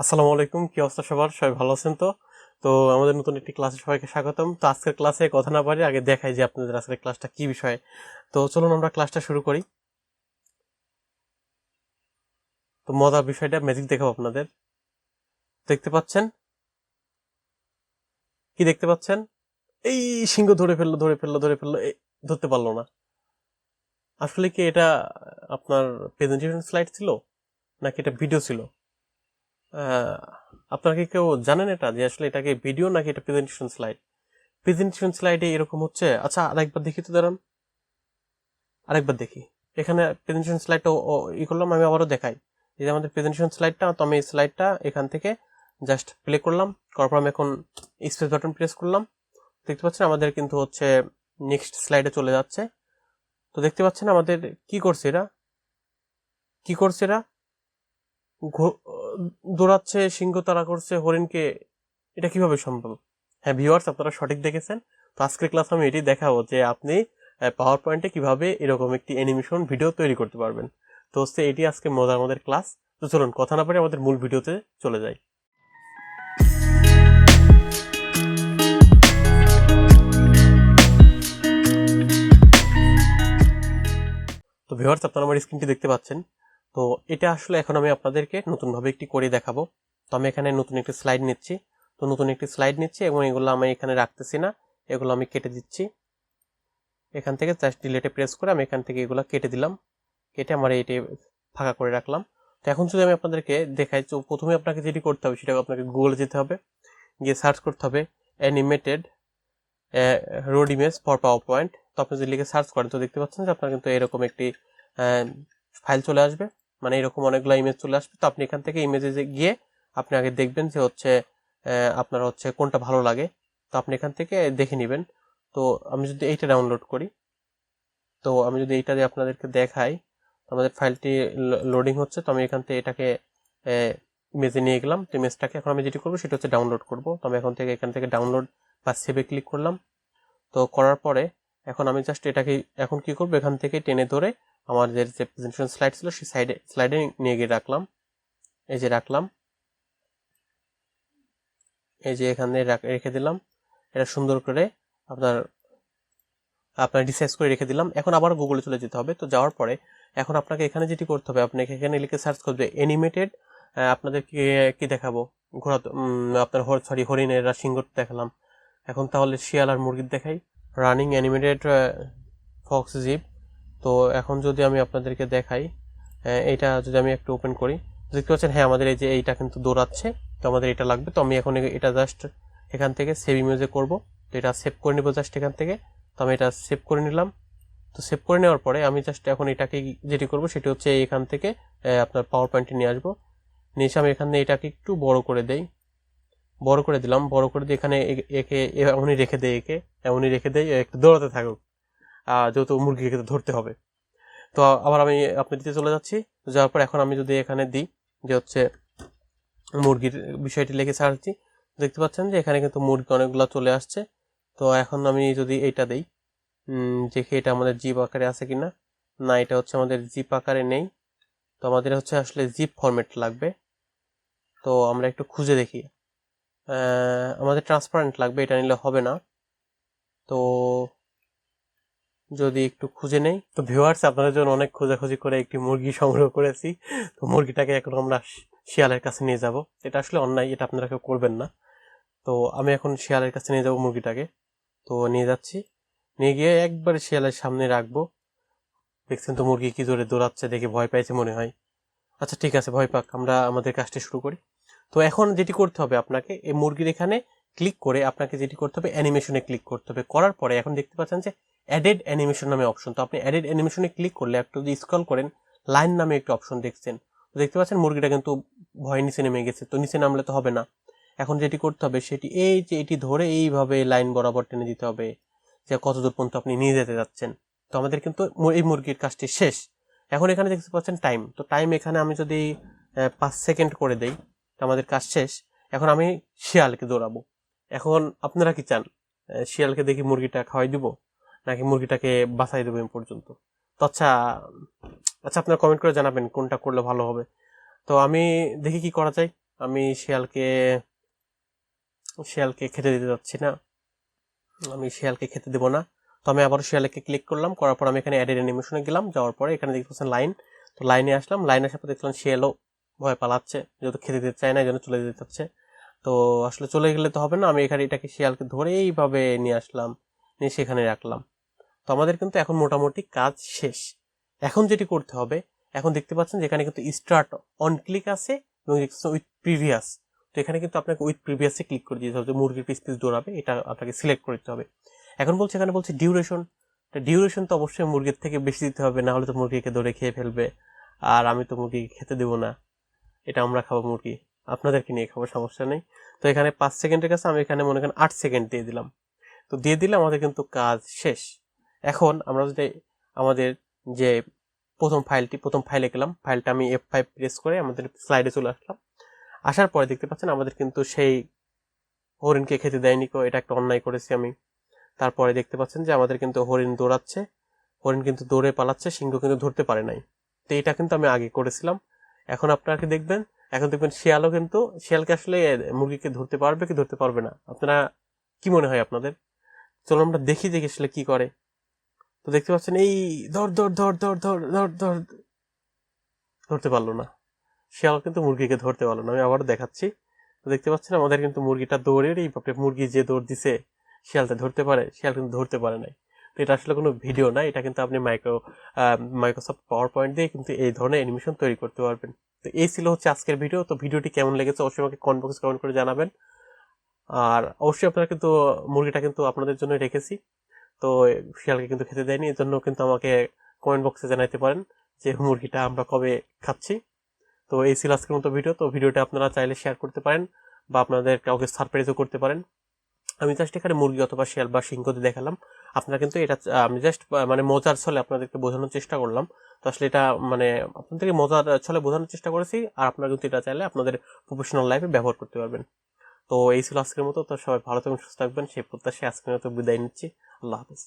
আসসালামু আলাইকুম, কি অবস্থা সবার? সবাই ভালো আছেন তো? তো আমাদের নতুন একটি ক্লাসে সবাইকে স্বাগতম। তো আজকের ক্লাসে কথা না বাড়িয়ে আগে দেখাই যে আপনাদের আজকের ক্লাসটা কি বিষয়ে। তো চলুন আমরা ক্লাসটা শুরু করি। তো মজার বিষয়টা ম্যাজিক দেখাবো আপনাদের। দেখতে পাচ্ছেন? কি দেখতে পাচ্ছেন? এই সিংহ ধরে ফেললো, ধরতে পারলো না। আসলে কি এটা আপনার প্রেজেন্টেশন স্লাইড ছিল নাকি এটা ভিডিও ছিল? আহ, আপনারা কি কেউ জানেন এটা যে আসলে এটাকে ভিডিও নাকি এটা প্রেজেন্টেশন স্লাইড? প্রেজেন্টেশন স্লাইডে এরকম হচ্ছে। আচ্ছা, আরেকবার দেখি তো, দাঁড়ান, আরেকবার দেখি। এখানে প্রেজেন্টেশন স্লাইডটা করলাম, আমি আবারও দেখাই। এই যে আমাদের প্রেজেন্টেশন স্লাইডটা, তো আমি এই স্লাইডটা এখান থেকে জাস্ট প্লে করলাম, করার পর আমি এখন স্পেস বাটন প্রেস করলাম। দেখতে পাচ্ছেন আমাদের কিন্তু হচ্ছে নেক্সট স্লাইডে চলে যাচ্ছে। তো দেখতে পাচ্ছেন আমাদের কি করছে এরা, কি করছে এরা, দৌড়াচ্ছে, সিংহ তাড়া করছে হরিণকে। এটা কিভাবে সম্ভব? হ্যাঁ ভিউয়ার্স, আপনারা সঠিক দেখেছেন। তো আজকের ক্লাস আমি এটি দেখাবো যে আপনি পাওয়ার পয়েন্টে কিভাবে এরকম একটি অ্যানিমেশন ভিডিও তৈরি করতে পারবেন। তো হচ্ছে এটি আজকে মজার আমাদের ক্লাস। তো চলুন কথা না বলে আমাদের মূল ভিডিওতে চলে যাই। তো ভিউয়ার্স, আপনারা আমার স্ক্রিনটি দেখতে পাচ্ছেন। তো এটা আসলে এখন আমি আপনাদেরকে নতুনভাবে একটি করে দেখাবো। তো আমি এখানে নতুন একটি স্লাইড নিচ্ছি। তো নতুন একটি স্লাইড নিচ্ছি এবং এগুলো আমি এখানে রাখতেছি না, এগুলো আমি কেটে দিচ্ছি। এখান থেকে জাস্ট ডিলেটে প্রেস করে আমি এখান থেকে এগুলো কেটে দিলাম, কেটে আমার এইটি ফাঁকা করে রাখলাম। তো এখন যদি আমি আপনাদেরকে দেখাই, তো প্রথমে আপনাকে যেটি করতে হবে সেটা আপনাকে গুগলে যেতে হবে, গিয়ে সার্চ করতে হবে animated road image for power point. তো আপনি যদি লিখে সার্চ করেন তো দেখতে পাচ্ছেন যে আপনার কিন্তু এরকম একটি ফাইল চলে আসবে, মানে এরকম অনেকগুলো ইমেজ চলে আসবে। তো আপনি এখান থেকে ইমেজে গিয়ে আপনি আগে দেখবেন যে হচ্ছে আপনার হচ্ছে কোনটা ভালো লাগে। তো আপনি এখান থেকে দেখে নেবেন। তো আমি যদি এইটা ডাউনলোড করি, তো আমি যদি এইটা দিয়ে আপনাদেরকে দেখাই, আমাদের ফাইলটি লোডিং হচ্ছে। তো আমি এখান থেকে এটাকে ইমেজে নিয়ে গেলাম। তো ইমেজটাকে এখন আমি যেটি করবো সেটা হচ্ছে ডাউনলোড করব। তো আমি এখান থেকে ডাউনলোড বা সেভে ক্লিক করলাম। তো করার পরে এখন আমি জাস্ট এটাকে এখন কি করবো, এখান থেকে টেনে ধরে আমাদের যে প্রেজেন্টেশন স্লাইড ছিল সেই স্লাইডে নিয়ে গিয়ে রাখলাম। এই যে রাখলাম, এই যে এখানে রেখে দিলাম। এটা সুন্দর করে আপনার আপনার রিসার্চ করে রেখে দিলাম। এখন আবার গুগলে চলে যেতে হবে। তো যাওয়ার পরে এখন আপনাকে এখানে যেটি করতে হবে, আপনাকে এখানে লিখে সার্চ করবে অ্যানিমেটেড। আপনাদের কি দেখাবো, ঘোড়া আপনার হরিণের সিংহ দেখালাম। এখন তাহলে শিয়াল আর মুরগির দেখাই, রানিং অ্যানিমেটেড ফক্স জিপ। তো এখন যদি আমি আপনাদেরকে দেখাই, এইটা যদি আমি একটু ওপেন করি, দেখতে পাচ্ছেন হ্যাঁ আমাদের এই যে এইটা কিন্তু দৌড়াচ্ছে। তো আমাদের এটা লাগবে। তো আমি এখন এটা জাস্ট এখান থেকে সেভ ইমেজে করব। তো এটা সেভ করে নেবো জাস্ট এখান থেকে। তো আমি এটা সেভ করে নিলাম। তো সেভ করে নেওয়ার পরে আমি জাস্ট এখন এটাকে যেটি করব সেটি হচ্ছে এখান থেকে আপনার পাওয়ার পয়েন্টে নিয়ে আসবো। নিয়ে এসে আমি এখানে এটাকে একটু বড় করে দেই, বড় করে দিলাম। বড় করে দিয়ে এখানে একে এমনই রেখে দেই, একটু দৌড়াতে থাকুক, যেহেতু মুরগিকে ধরতে হবে। তো আবার আমি আপনার দিতে চলে যাচ্ছি। যাওয়ার পর এখন আমি যদি এখানে দিই যে হচ্ছে মুরগির বিষয়টি লিখে ছাড়ছি, দেখতে পাচ্ছেন যে এখানে কিন্তু মুরগি অনেকগুলো চলে আসছে। তো এখন আমি যদি এইটা দেই, দেখি এটা আমাদের জিপ আকারে আছে কিনা। না, এটা হচ্ছে আমাদের জিপ আকারে নেই। তো আমাদের হচ্ছে আসলে জিপ ফরম্যাট লাগবে। তো আমরা একটু খুঁজে দেখি, আমাদের ট্রান্সপারেন্ট লাগবে, এটা নিলে হবে না। তো যদি একটু খুঁজে নেই, তো ভিউয়ার্স আপনাদের জন্য অনেক খোঁজাখুঁজি করে একটি মুরগি সংগ্রহ করেছি। তো মুরগিটাকে এখন আমরা শিয়ালের কাছে নিয়ে যাব। এটা আসলে অন্যায়, এটা আপনারা কেউ করবেন না। তো আমি এখন শিয়ালের কাছে নিয়ে যাব মুরগিটাকে। তো নিয়ে যাচ্ছি, নিয়ে গিয়ে একবারে শিয়ালের সামনে রাখবো। দেখছেন তো মুরগি কি জোরে দৌড়াচ্ছে, দেখে ভয় পাইছে মনে হয়। আচ্ছা ঠিক আছে, ভয় পাক, আমরা আমাদের কাজটি শুরু করি। তো এখন যেটি করতে হবে, আপনাকে এই মুরগির এখানে ক্লিক করে আপনাকে যেটি করতে হবে অ্যানিমেশনে ক্লিক করতে হবে। করার পরে এখন দেখতে পাচ্ছেন যে অ্যাডেড অ্যানিমেশন নামে অপশন। তো আপনি অ্যাডেড অ্যানিমেশনে ক্লিক করলে একটু যদি স্ক্রল করেন, লাইন নামে একটি অপশন দেখছেন। তো দেখতে পাচ্ছেন মুরগিটা কিন্তু ভয় নিচে নেমে গেছে। তো নিচে নামলে তো হবে না, এখন যেটি করতে হবে সেটি এই যে এটি ধরে এইভাবে লাইন বরাবর টেনে দিতে হবে যে কতদূর পর্যন্ত আপনি নিয়ে যেতে যাচ্ছেন। তো আমাদের কিন্তু এই মুরগির কাজটি শেষ। এখন এখানে দেখতে পাচ্ছেন টাইম। তো টাইম এখানে আমি যদি 5 সেকেন্ড করে দেই, তো আমাদের কাজ শেষ। এখন আমি শিয়ালকে দৌড়াবো। এখন আপনারা কি চান, শিয়ালকে দেখি মুরগিটা খাওয়াই দিব নাকি মুরগিটাকে বাঁচাই দেবো এই পর্যন্ত? তো আচ্ছা, আপনারা কমেন্ট করে জানাবেন কোনটা করলে ভালো হবে। তো আমি দেখি কি করা যায়। আমি শিয়ালকে খেতে দিতে যাচ্ছি না, আমি শিয়ালকে খেতে দেবো না। তো আমি আবার শিয়ালকে ক্লিক করলাম, করার পর আমি এখানে অ্যাডেড অ্যানিমেশনে গেলাম, যাওয়ার পরে এখানে দেখতে পাচ্ছেন লাইন, তো লাইনে আসলাম, লাইনে আসার পর দেখলাম শিয়ালও ভয় পালাচ্ছে, যেহেতু খেতে দিতে চায় না এই জন্য চলে যেতে চাচ্ছে। তো আসলে চলে গেলে তো হবে না, আমি এখানে এটাকে শিয়ালকে ধরে এইভাবে নিয়ে আসলাম, নিয়ে সেখানে রাখলাম। তো আমাদের কিন্তু এখন মোটামুটি কাজ শেষ। এখন যেটি করতে হবে, এখন দেখতে পাচ্ছেন যেখানে কিন্তু স্টার্ট অন ক্লিক আছে এবং উইথ প্রিভিয়াস, তো এখানে কিন্তু আপনাকে উইথ প্রিভিয়াসে ক্লিক করে দিতে হবে, মুরগির পিস দৌড়াবে এটা আপনাকে সিলেক্ট করতে হবে। এখন বলছে এখানে বলছে ডিউরেশন, ডিউরেশন তো অবশ্যই মুরগির থেকে বেশি দিতে হবে, না হলে তো মুরগিকে ধরে খেয়ে ফেলবে, আর আমি তো মুরগিকে খেতে দেবো না, এটা আমরা খাবো মুরগি, আপনাদেরকে নিয়ে খাবো, সমস্যা নেই। তো এখানে 5 সেকেন্ডের কাছে আমি এখানে মনে করেন 8 সেকেন্ড দিয়ে দিলাম, তো দিয়ে দিলে আমাদের কিন্তু কাজ শেষ। এখন আমরা যদি আমাদের যে প্রথম ফাইলে গেলাম, ফাইলটা আমি F5 প্রেস করে আমাদের স্লাইডে চলে আসলাম, আসার পরে দেখতে পাচ্ছেন আমাদের কিন্তু সেই হরিণকে খেতে দেয়নি, এটা একটা অন্যায় করেছি আমি। তারপরে দেখতে পাচ্ছেন যে আমাদের কিন্তু হরিণ দৌড়াচ্ছে, হরিণ কিন্তু দৌড়ে পালাচ্ছে, সিংহ কিন্তু ধরতে পারে নাই, তো এটা কিন্তু আমি আগে করেছিলাম। এখন আপনারা কি দেখবেন, এখন দেখবেন শিয়ালও কিন্তু, শিয়ালকে আসলে মুরগিকে ধরতে পারবে কি ধরতে পারবে না, আপনারা কি মনে হয় আপনাদের? চলো আমরা দেখি আসলে কি করে। তো দেখতে পাচ্ছেন এই ধর ধর ধর ধর ধর ধর ধর, ধরতে পারলো না, শিয়াল কিন্তু মুরগিকে ধরতে পারলো না। আমি আবার দেখাচ্ছি, তো দেখতে পাচ্ছেন আমাদের কিন্তু মুরগিটা দৌড়ের এই মুরগি যে দৌড় দিছে শিয়ালটা ধরতে পারে, শিয়াল কিন্তু ধরতে পারে নাই। তো এটা আসলে কোনো ভিডিও না, এটা কিন্তু আপনি মাইক্রোসফট পাওয়ার পয়েন্ট দিয়ে কিন্তু এই ধরনের অ্যানিমেশন তৈরি করতে পারবেন। তো এই ছিল হচ্ছে আজকের ভিডিও। তো ভিডিওটি কেমন লেগেছে অবশ্যই আমাকে কমেন্ট বক্সে কমেন্ট করে জানাবেন। আর অবশ্যই আপনারা কিন্তু মুরগিটা কিন্তু আপনাদের জন্য রেখেছি, তো শিয়ালকে কিন্তু খেতে দেয়নি, এর জন্য কিন্তু আমাকে কমেন্ট বক্সে জানাইতে পারেন যে মুরগিটা আমরা কবে খাচ্ছি। তো এই ছিল আজকের মতো ভিডিও। তো ভিডিওটা আপনারা চাইলে শেয়ার করতে পারেন বা আপনাদের কাউকে সারপ্রাইজও করতে পারেন। আমি জাস্ট এখানে মুরগি অথবা শিয়াল বা সিংহ দিয়ে দেখালাম, আপনারা কিন্তু এটা আমি জাস্ট মানে মজার ছলে আপনাদেরকে বোঝানোর চেষ্টা করলাম। তো আসলে এটা মানে আপনাদেরকে মজার ছলে বোঝানোর চেষ্টা করেছি, আর আপনারা কিন্তু এটা চাইলে আপনাদের প্রফেশনাল লাইফে ব্যবহার করতে পারবেন। তো এই ছিল আজকের মতো। তো সবাই ভালো থাকবেন, সুস্থ থাকবেন, সেই প্রত্যাশায় আজকের মতো বিদায় নিচ্ছি। আল্লাহ হাফেজ।